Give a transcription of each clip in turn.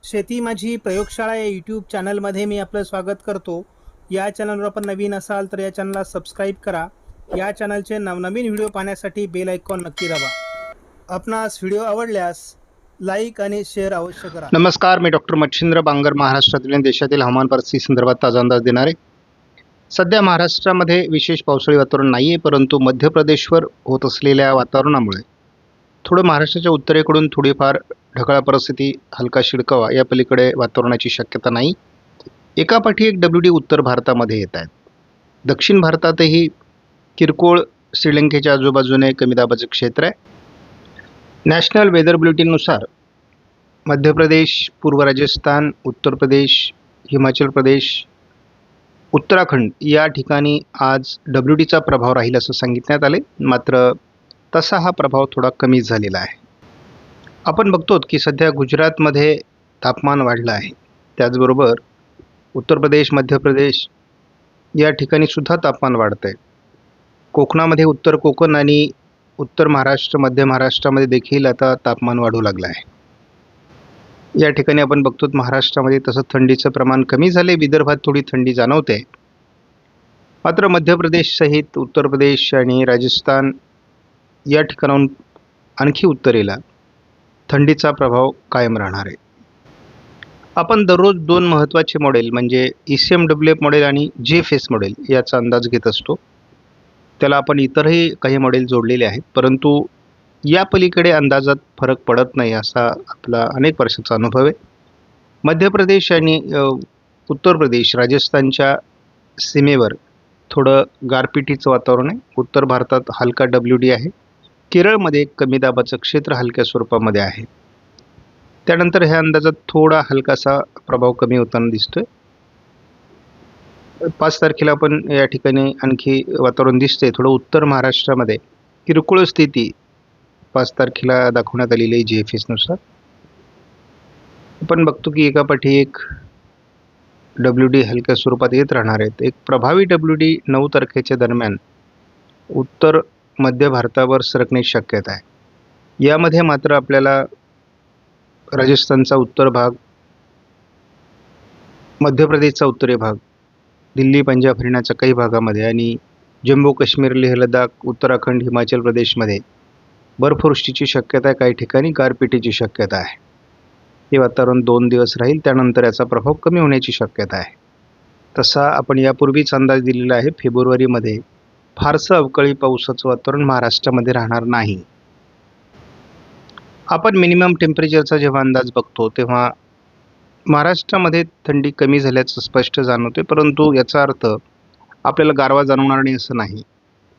शेती माझी प्रयोगशाळा या यूट्यूब चॅनलमध्ये मी आपलं स्वागत करतो. या चॅनलवर आपण नवीन असाल तर या चॅनलला सबस्क्राईब करा. या चॅनलचे नवनवीन व्हिडिओ पाहण्यासाठी बेल आयकॉन नक्की दाबा. आपणास व्हिडिओ आवडल्यास लाईक आणि शेअर अवश्य करा. नमस्कार, मी डॉक्टर मच्छिंद्र बांगर, महाराष्ट्रातील आणि देशातील हवामान परिस्थिती संदर्भात ताजा अंदाज देणार आहे. सध्या महाराष्ट्रामध्ये विशेष पावसाळी वातावरण नाही आहे, परंतु मध्य प्रदेशवर होत असलेल्या वातावरणामुळे थोडं महाराष्ट्राच्या उत्तरेकडून थोडीफार ढगाळ परिस्थिती, हलका शिडकावा या पलीकडे वातावरणाची शक्यता नाही. एकापाठी एक WD उत्तर भारतामध्ये येत आहेत. दक्षिण भारतातही किरकोळ श्रीलंकेच्या आजूबाजूने कमी दाबाचे क्षेत्र आहे. नॅशनल वेदर बुलेटिननुसार मध्य प्रदेश, पूर्व राजस्थान, उत्तर प्रदेश, हिमाचल प्रदेश, उत्तराखंड या ठिकाणी आज WDचा प्रभाव राहील असं सांगितण्यात आले. मात्र तसा हा प्रभाव थोडा कमी झालेला आहे. आपण बघतो की सध्या गुजरातमध्ये तापमान वाढलं आहे. त्याचबरोबर उत्तर प्रदेश, मध्य प्रदेश या ठिकाणी सुद्धा तापमान वाढतं आहे. कोकणामध्ये उत्तर कोकण आणि उत्तर महाराष्ट्र, मध्य महाराष्ट्रामध्ये देखील आता तापमान वाढू लागलं आहे. या ठिकाणी आपण बघतो महाराष्ट्रामध्ये तसं थंडीचं प्रमाण कमी झाले. विदर्भात थोडी थंडी जाणवते. मात्र मध्य प्रदेश सहित उत्तर प्रदेश आणि राजस्थान या ठिकाणाहून आणखी उत्तरेला थंडीचा प्रभाव कायम राहणार आहे. आपण दररोज दोन महत्त्वाचे मॉडेल म्हणजे ECMWF मॉडेल आणि JFS मॉडेल याचा अंदाज घेत असतो. त्याला आपण इतरही काही मॉडेल जोडलेले आहेत, परंतु या पलीकडे अंदाजात फरक पडत नाही असा आपला अनेक वर्षाचा अनुभव आहे. मध्य प्रदेश आणि उत्तर प्रदेश, राजस्थानच्या सीमेवर थोडं गारपिटीचं वातावरण आहे. उत्तर भारतात हलका WD आहे. केरळमध्ये कमी दाबाचं क्षेत्र हलक्या स्वरूपामध्ये आहे. त्यानंतर ह्या अंदाजात थोडा हलकासा प्रभाव कमी होताना दिसतोय. 5 तारखेला पण या ठिकाणी आणखी वातावरण दिसतंय. थोडं उत्तर महाराष्ट्रामध्ये किरकोळ स्थिती 5 तारखेला दाखवण्यात आलेली आहे JFSनुसार. आपण बघतो की एकापाठी एक WD हलक्या स्वरूपात येत राहणार आहेत. एक प्रभावी WD 9 तारखेच्या दरम्यान उत्तर मध्य भारतावर सरकण्याची शक्यता आहे. यामध्ये मात्र आपल्याला राजस्थानचा उत्तर भाग, मध्य प्रदेशचा उत्तरी भाग, दिल्ली, पंजाब, हरियाणाच्या काही भागामध्ये आणि जम्मू काश्मीर, लेह लडाख, उत्तराखंड, हिमाचल प्रदेशमध्ये बर्फवृष्टीची शक्यता आहे. काही ठिकाणी गारपिटीची शक्यता आहे. हे वातावरण 2 दिवस राहील. त्यानंतर याचा प्रभाव कमी होण्याची शक्यता आहे. तसा आपण यापूर्वीच अंदाज दिलेला आहे. फेब्रुवारीमध्ये फारसं अवकाळी पावसाचं वातावरण महाराष्ट्रामध्ये राहणार नाही. आपण मिनिमम टेम्परेचरचा जेव्हा अंदाज बघतो तेव्हा महाराष्ट्रामध्ये थंडी कमी झाल्याचं स्पष्ट जाणवते, परंतु याचा अर्थ आपल्याला गारवा जाणवणार नाही असं नाही.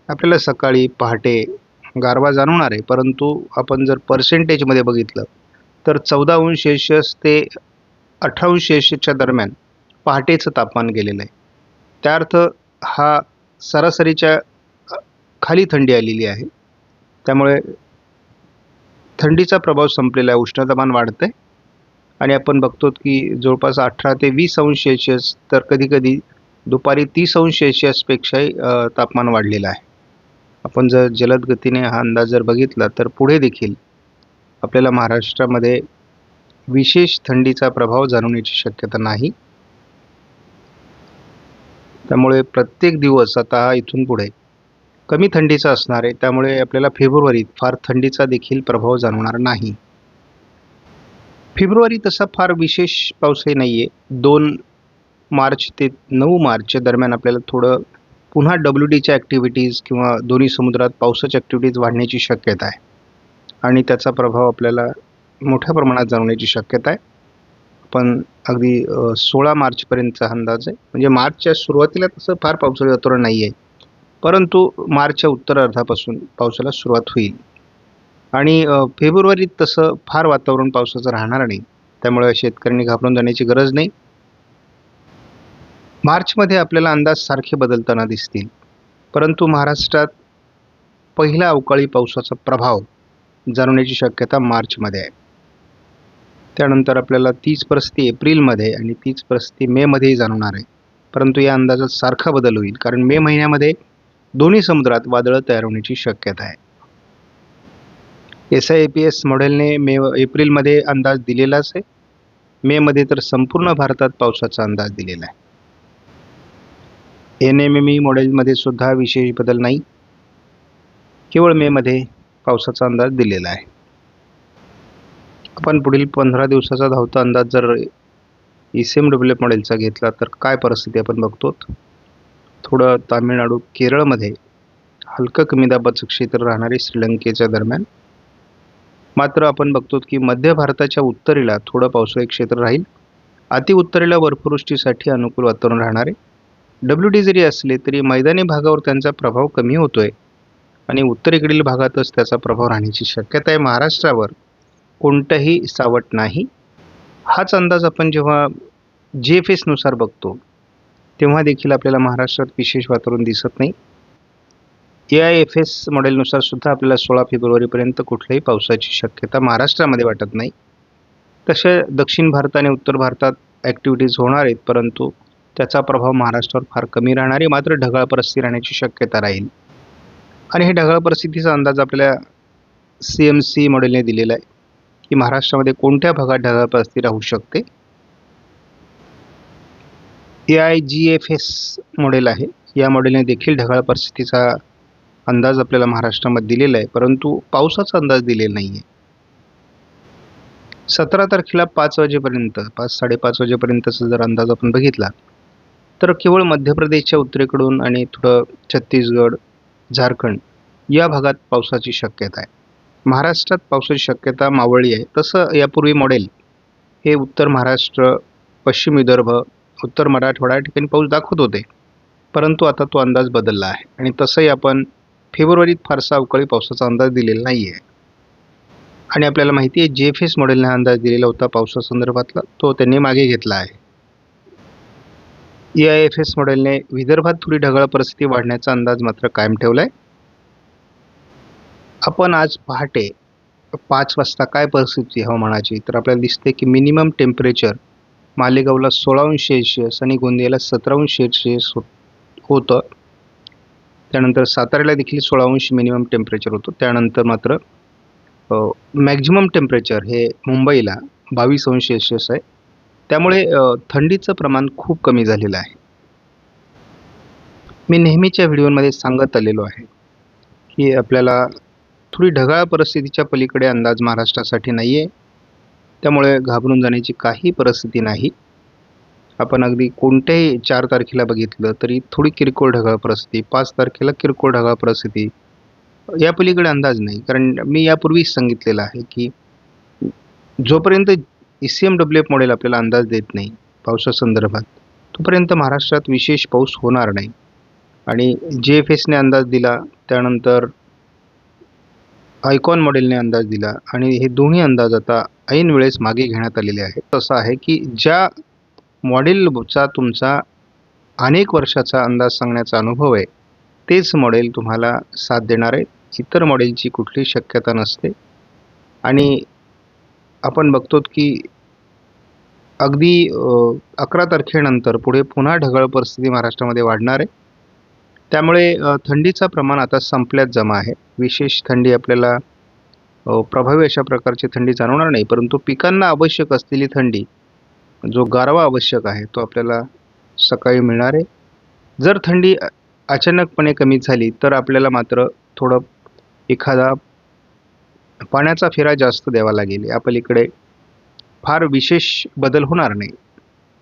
आपल्याला सकाळी पहाटे गारवा जाणवणार आहे, परंतु आपण जर पर्सेंटेजमध्ये बघितलं तर 14° ते 18°च्या दरम्यान पहाटेचं तापमान गेलेलं आहे. त्या अर्थ हा सरासरीच्या खाली थंडी आलेली आहे. त्यामुळे थंडीचा प्रभाव संपलेला आहे. उष्णतामान वाढतं आहे आणि आपण बघतो की जवळपास 18 ते 20°C तर कधीकधी दुपारी 30°C तापमान वाढलेलं आहे. आपण जर जलद गतीने हा अंदाज जर बघितला तर पुढे देखील आपल्याला महाराष्ट्रामध्ये विशेष थंडीचा प्रभाव जाणवण्याची शक्यता नाही. त्यामुळे प्रत्येक दिवस आता इथून पुढे कमी थंडीचा असणार आहे. त्यामुळे आपल्याला फेब्रुवारीत फार थंडीचा देखील प्रभाव जाणवणार नाही. फेब्रुवारी तसा फार विशेष पावसाळी नाही आहे. 2 मार्च ते 9 मार्चच्या दरम्यान आपल्याला थोडं पुन्हा WDच्या ॲक्टिव्हिटीज किंवा दोन्ही समुद्रात पावसाच्या ॲक्टिव्हिटीज वाढण्याची शक्यता आहे आणि त्याचा प्रभाव आपल्याला मोठ्या प्रमाणात जाणवण्याची शक्यता आहे. पण अगदी 16 मार्चपर्यंतचा अंदाज आहे. म्हणजे मार्चच्या सुरुवातीला तसं फार पावसाळी वातावरण नाही आहे, परंतु मार्चच्या उत्तर अर्धापासून पावसाला सुरुवात होईल आणि फेब्रुवारीत तसं फार वातावरण पावसाचं राहणार नाही. त्यामुळे शेतकऱ्यांनी घाबरून जाण्याची गरज नाही. मार्चमध्ये आपल्याला अंदाज सारखे बदलताना दिसतील, परंतु महाराष्ट्रात पहिला अवकाळी पावसाचा प्रभाव जाणवण्याची शक्यता मार्चमध्ये आहे. त्यानंतर आपल्याला तीच परिस्थिती एप्रिलमध्ये आणि तीच परिस्थिती मेमध्येही जाणवणार आहे. परंतु या अंदाजात सारखा बदल होईल, कारण मे महिन्यामध्ये दोन्ही समुद्रात वादळं तयार होण्याची शक्यता आहे. SIAPS मॉडेलने एप्रिलमध्ये अंदाज दिलेलाच आहे. मेमध्ये तर संपूर्ण भारतात पावसाचा अंदाज दिलेला आहे. NMME मॉडेलमध्ये सुद्धा विशेष बदल नाही, केवळ मेमध्ये पावसाचा अंदाज दिलेला आहे. आपण पुढील 15 दिवसाचा धावता अंदाज जर ECMWF मॉडेलचा घेतला तर काय परिस्थिती आपण बघतो. थोडं तामिळनाडू, केरळमध्ये हलकं कमी दाबाचं क्षेत्र राहणारे श्रीलंकेच्या दरम्यान. मात्र आपण बघतो की मध्य भारताच्या उत्तरेला थोडं पावसाळी क्षेत्र राहील. अतिउत्तरेला बर्फवृष्टीसाठी अनुकूल वातावरण राहणार आहे. WD जरी असले तरी मैदानी भागावर त्यांचा प्रभाव कमी होतोय आणि उत्तरेकडील भागातच त्याचा प्रभाव राहण्याची शक्यता आहे. महाराष्ट्रावर कोणतंही सावट नाही. हाच अंदाज आपण जेव्हा GFS नुसार बघतो तेव्हा देखील आपल्याला महाराष्ट्रात विशेष वातावरण दिसत नाही. AIFS मॉडेलनुसार सुद्धा आपल्याला 16 फेब्रुवारीपर्यंत कुठल्याही पावसाची शक्यता महाराष्ट्रामध्ये वाटत नाही. तसे दक्षिण भारत आणि उत्तर भारतात ॲक्टिव्हिटीज होणार आहेत, परंतु त्याचा प्रभाव महाराष्ट्रावर फार कमी राहणार आहे. मात्र ढगाळ परिस्थिती राहण्याची शक्यता राहील आणि हे ढगाळ परिस्थितीचा अंदाज आपल्याला CMC मॉडेलने दिलेला आहे की महाराष्ट्रामध्ये कोणत्या भागात ढगाळ परिस्थिती राहू शकते. AIGFS मॉडेल आहे, या मॉडेलने देखील ढगाळ परिस्थितीचा अंदाज आपल्याला महाराष्ट्रामध्ये दिलेला आहे, परंतु पावसाचा अंदाज दिलेला नाही आहे. 17 तारखेला 5 वाजेपर्यंत 5-5:30 वाजेपर्यंतचा जर अंदाज आपण बघितला तर केवळ मध्य प्रदेशच्या उत्तरेकडून आणि थोडं छत्तीसगड, झारखंड या भागात पावसाची शक्यता आहे. महाराष्ट्रात पावसाची शक्यता मावळली आहे. तसं यापूर्वी मॉडेल हे उत्तर महाराष्ट्र, पश्चिम विदर्भ, उत्तर मराठवाडा या ठिकाणी पाऊस दाखवत होते, परंतु आता तो अंदाज बदलला आहे आणि तसंही आपण फेब्रुवारीत फारसा अवकाळी पावसाचा अंदाज दिलेला नाही आहे. आणि आपल्याला माहिती आहे GFS मॉडेलने अंदाज दिलेला होता पावसासंदर्भातला, तो त्यांनी मागे घेतला आहे. AIFS मॉडेलने विदर्भात थोडी ढगाळ परिस्थिती वाढण्याचा अंदाज मात्र कायम ठेवला आहे. आपण आज पहाटे 5 वाजता काय परिस्थिती हवामानाची तर आपल्याला दिसते की मिनिमम टेम्परेचर मालेगावला 16° आणि गोंदियाला 17° होतं. त्यानंतर साताऱ्याला देखील 16° मिनिमम टेम्परेचर होतं. त्यानंतर मात्र मॅक्झिमम टेम्परेचर हे मुंबईला 22° आहे. त्यामुळे थंडीचं प्रमाण खूप कमी झालेलं आहे. मी नेहमीच्या व्हिडिओमध्ये सांगत आलेलो आहे की आपल्याला थोडी ढगाळ परिस्थितीच्या पलीकडे अंदाज महाराष्ट्रासाठी नाही आहे, त्यामुळे घाबरून जाण्याची काही परिस्थिती नाही. आपण अगदी कोणत्याही 4 तारखेला बघितलं तरी थोडी किरकोळ ढगाळ परिस्थिती, 5 तारखेला किरकोळ ढगाळ परिस्थिती, या पलीकडे अंदाज नाही. कारण मी यापूर्वीच सांगितलेलं आहे की जोपर्यंत ECMWF मॉडेल आपल्याला अंदाज देत नाही पावसासंदर्भात तोपर्यंत महाराष्ट्रात विशेष पाऊस होणार नाही. आणि GFSने अंदाज दिला, त्यानंतर आयकॉन मॉडेलने अंदाज दिला आणि हे दोन्ही अंदाज आता ऐन वेळेस मागे घेण्यात आलेले आहेत. असं आहे की ज्या मॉडेलचा तुमचा अनेक वर्षाचा अंदाज सांगण्याचा अनुभव आहे तेच मॉडेल तुम्हाला साथ देणार आहे. इतर मॉडेलची कुठली शक्यता नसते. आणि आपण बघतो की अगदी 11 तारखेनंतर पुढे पुन्हा ढगाळ परिस्थिती महाराष्ट्रामध्ये वाढणार आहे. त्यामुळे थंडीचं प्रमाण आता संपल्यात जमा आहे. विशेष थंडी आपल्याला प्रभावी अशा प्रकारची थंडी जाणवणार नाही, परंतु पिकांना आवश्यक असलेली थंडी, जो गारवा आवश्यक आहे तो आपल्याला सकाळी मिळणार आहे. जर थंडी अचानकपणे कमी झाली तर आपल्याला मात्र थोडं एखादा पाण्याचा फेरा जास्त द्यावा लागेल. या पलीकडे फार विशेष बदल होणार नाही.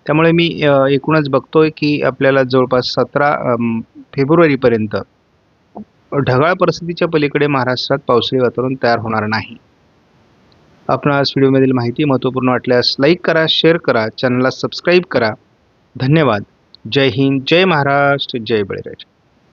त्यामुळे मी एकूणच बघतोय की आपल्याला जवळपास 17 फेब्रुवारीपर्यंत ढगाळ परिस्थितीच्या पलीकडे महाराष्ट्रात पावसाळी वातावरण तयार होणार नाही. आपणास व्हिडिओमधील माहिती महत्त्वपूर्ण वाटल्यास लाईक करा, शेअर करा, चॅनलला सबस्क्राईब करा. धन्यवाद. जय हिंद, जय महाराष्ट्र, जय बळीराजा.